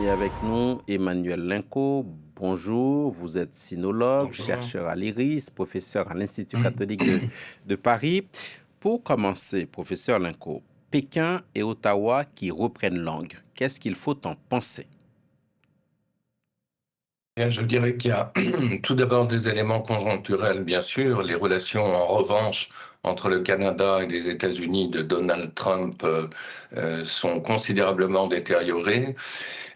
Et avec nous, Emmanuel Linco. Bonjour, vous êtes sinologue, Bonjour. chercheur à l'IRIS, professeur à l'Institut catholique de Paris. Pour commencer, professeur Linco, Pékin et Ottawa qui reprennent langue, qu'est-ce qu'il faut en penser? Bien, je dirais qu'il y a tout d'abord des éléments conjoncturels, bien sûr. Les relations, en revanche, entre le Canada et les États-Unis de Donald Trump sont considérablement détériorées.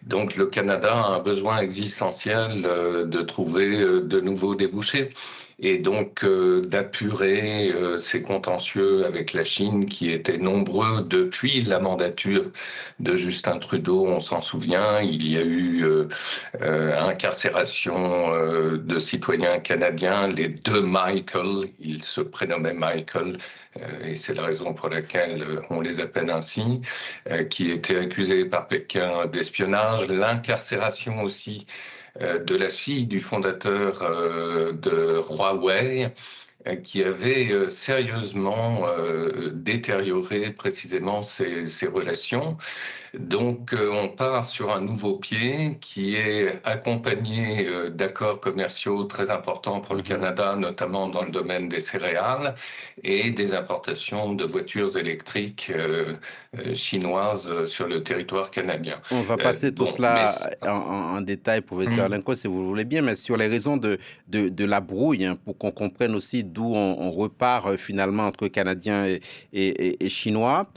Donc le Canada a un besoin existentiel de trouver de nouveaux débouchés et donc d'apurer ces contentieux avec la Chine qui étaient nombreux depuis la mandature de Justin Trudeau. On s'en souvient, il y a eu incarcération de citoyens canadiens, les deux Michael, ils se prénommaient Michael, et c'est la raison pour laquelle on les appelle ainsi, qui étaient accusés par Pékin d'espionnage, l'incarcération aussi de la fille du fondateur de Huawei, qui avait sérieusement détérioré précisément ces relations. Donc, on part sur un nouveau pied qui est accompagné d'accords commerciaux très importants pour le Mhm. Canada, notamment dans le domaine des céréales et des importations de voitures électriques chinoises sur le territoire canadien. On va passer tout Bon, mais cela en détail, professeur Linco, si vous le voulez bien, mais sur les raisons de la brouille, hein, pour qu'on comprenne aussi d'où on repart finalement entre Canadiens et Chinois.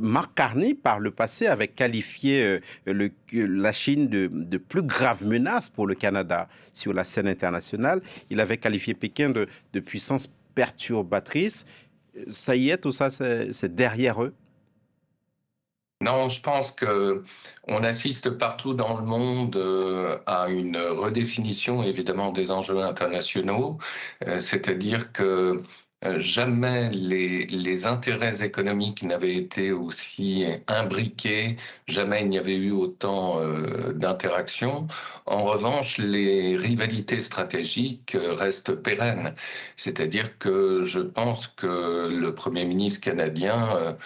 Mark Carney, par le passé, avait qualifié la Chine de plus grave menace pour le Canada sur la scène internationale. Il avait qualifié Pékin de puissance perturbatrice. Ça y est, tout ça, c'est derrière eux. non, je pense que on assiste partout dans le monde à une redéfinition évidemment des enjeux internationaux, c'est-à-dire que jamais les intérêts économiques n'avaient été aussi imbriqués, jamais il n'y avait eu autant d'interactions. En revanche, les rivalités stratégiques restent pérennes, c'est-à-dire que je pense que le Premier ministre canadien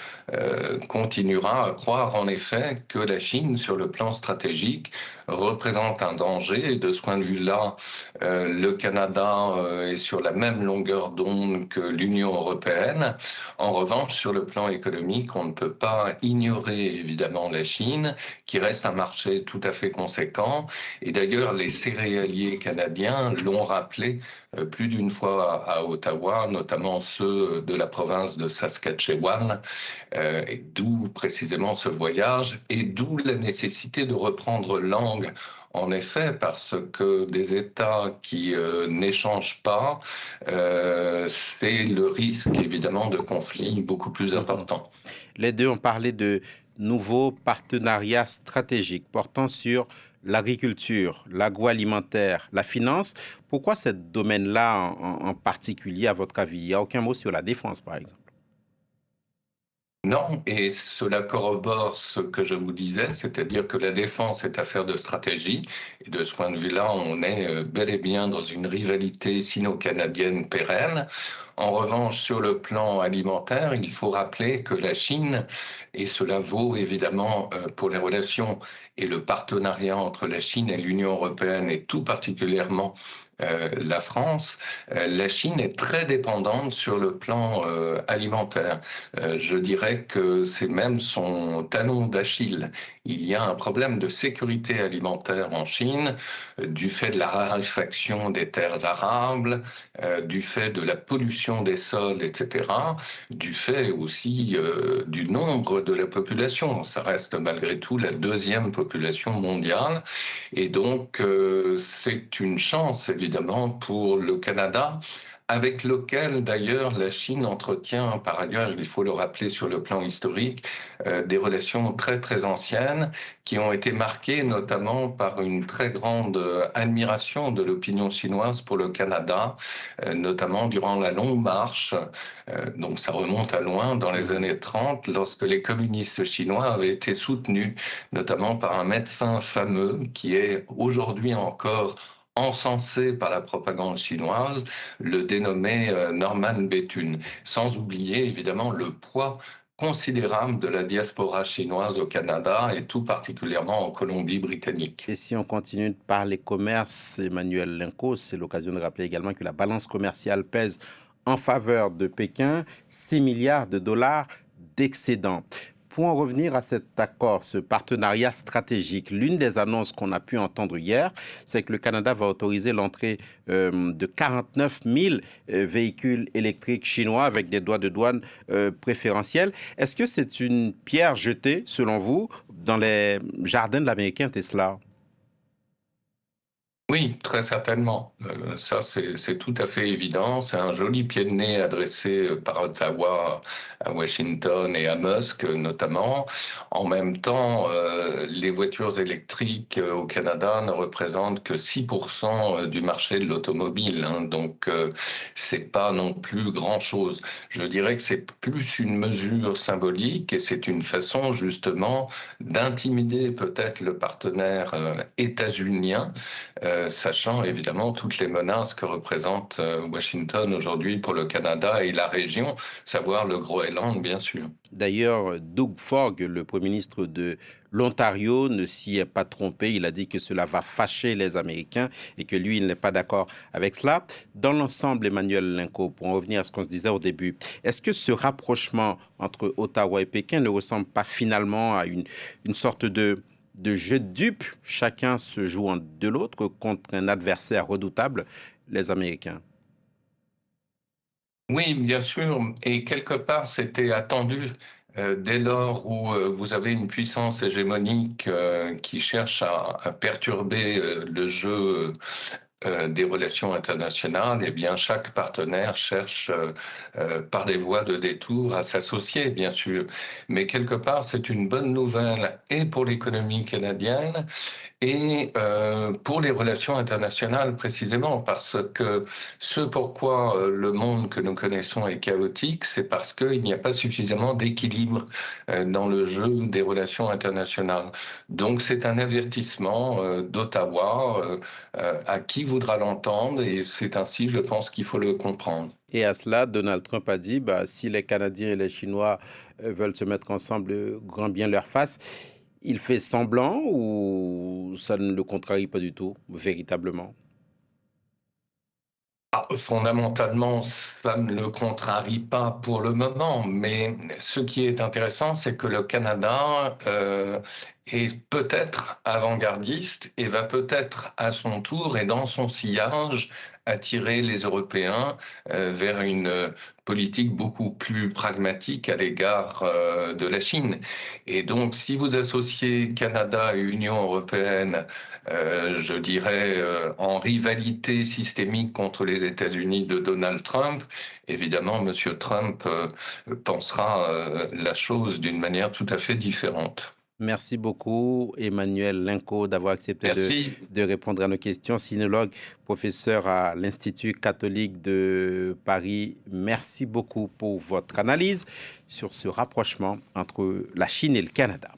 continuera à croire en effet que la Chine, sur le plan stratégique, représente un danger. Et de ce point de vue-là, le Canada est sur la même longueur d'onde que l'Union européenne. En revanche, sur le plan économique, on ne peut pas ignorer évidemment la Chine, qui reste un marché tout à fait conséquent. Et d'ailleurs, les céréaliers canadiens l'ont rappelé plus d'une fois à Ottawa, notamment ceux de la province de Saskatchewan, et d'où précisément ce voyage, et d'où la nécessité de reprendre langue. En effet, parce que des États qui n'échangent pas, c'est le risque évidemment de conflits beaucoup plus Mhm. important. Les deux ont parlé de nouveaux partenariats stratégiques portant sur l'agriculture, l'agroalimentaire, la finance. Pourquoi ce domaine-là en particulier, à votre avis? Il n'y a aucun mot sur la défense, par exemple. Non, et cela corrobore ce que je vous disais, c'est-à-dire que la défense est affaire de stratégie, et de ce point de vue-là, on est bel et bien dans une rivalité sino-canadienne pérenne. En revanche, sur le plan alimentaire, il faut rappeler que la Chine, et cela vaut évidemment pour les relations et le partenariat entre la Chine et l'Union européenne, et tout particulièrement la France, la Chine est très dépendante sur le plan alimentaire. Je dirais que c'est même son talon d'Achille. Il y a un problème de sécurité alimentaire en Chine, du fait de la raréfaction des terres arables, du fait de la pollution des sols, etc., du fait aussi du nombre de la population. Ça reste malgré tout la deuxième population mondiale. Et donc, c'est une chance, évidemment, pour le Canada, avec lequel d'ailleurs la Chine entretient, par ailleurs, il faut le rappeler sur le plan historique, des relations très très anciennes qui ont été marquées notamment par une très grande admiration de l'opinion chinoise pour le Canada, notamment durant la Longue Marche. Donc ça remonte à loin, dans les Mhm. années 30, lorsque les communistes chinois avaient été soutenus, notamment par un médecin fameux qui est aujourd'hui encore encensé par la propagande chinoise, le dénommé Norman Bethune, sans oublier évidemment le poids considérable de la diaspora chinoise au Canada et tout particulièrement en Colombie-Britannique. Et si on continue de parler commerce, Emmanuel Linko, c'est l'occasion de rappeler également que la balance commerciale pèse en faveur de Pékin 6 milliards de dollars d'excédent. Pour en revenir à cet accord, ce partenariat stratégique, l'une des annonces qu'on a pu entendre hier, c'est que le Canada va autoriser l'entrée de 49 000 véhicules électriques chinois avec des droits de douane préférentiels. Est-ce que c'est une pierre jetée, selon vous, dans les jardins de l'américain Tesla? Oui, très certainement. Ça, c'est tout à fait évident. C'est un joli pied de nez adressé par Ottawa à Washington et à Musk notamment. En même temps, les voitures électriques au Canada ne représentent que 6% du marché de l'automobile, hein. Donc, c'est pas non plus grand-chose. Je dirais que c'est plus une mesure symbolique et c'est une façon justement d'intimider peut-être le partenaire états-unien, sachant évidemment toutes les menaces que représente Washington aujourd'hui pour le Canada et la région, savoir le Groenland, bien sûr. D'ailleurs, Doug Ford, le Premier ministre de l'Ontario, ne s'y est pas trompé. Il a dit que cela va fâcher les Américains et que lui, il n'est pas d'accord avec cela. Dans l'ensemble, Emmanuel Linko, pour en revenir à ce qu'on se disait au début, est-ce que ce rapprochement entre Ottawa et Pékin ne ressemble pas finalement à une sorte de jeu de dupes, chacun se jouant de l'autre contre un adversaire redoutable, les Américains? Oui, bien sûr, et quelque part, c'était attendu. Dès lors où vous avez une puissance hégémonique qui cherche à perturber le jeu des relations internationales, eh bien, chaque partenaire cherche par des voies de détour à s'associer, bien sûr. Mais quelque part, c'est une bonne nouvelle et pour l'économie canadienne et pour les relations internationales précisément, parce que ce pourquoi le monde que nous connaissons est chaotique, c'est parce qu'il n'y a pas suffisamment d'équilibre dans le jeu des relations internationales. Donc c'est un avertissement d'Ottawa à qui voudra l'entendre, et c'est ainsi, je pense, qu'il faut le comprendre. Et à cela, Donald Trump a dit, bah, si les Canadiens et les Chinois veulent se mettre ensemble, grand bien leur face. Il fait semblant ou ça ne le contrarie pas du tout, véritablement? Ah, fondamentalement, ça ne le contrarie pas pour le moment, mais ce qui est intéressant, c'est que le Canada est peut-être avant-gardiste et va peut-être à son tour et dans son sillage attirer les Européens vers une politique beaucoup plus pragmatique à l'égard de la Chine. Et donc, si vous associez Canada et Union européenne, je dirais, en rivalité systémique contre les États-Unis de Donald Trump, évidemment, M. Trump pensera la chose d'une manière tout à fait différente. Merci beaucoup, Emmanuel Linko, d'avoir accepté Merci. de répondre à nos questions. Sinologue, professeur à l'Institut catholique de Paris. Merci beaucoup pour votre analyse sur ce rapprochement entre la Chine et le Canada.